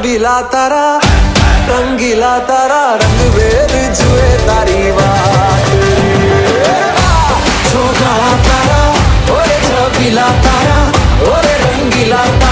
छबीला तारा रंगीला तारा रंग वेद जुए तारी बात छोटा तारा ओरे छबीला तारा ओरे रंगीला तारा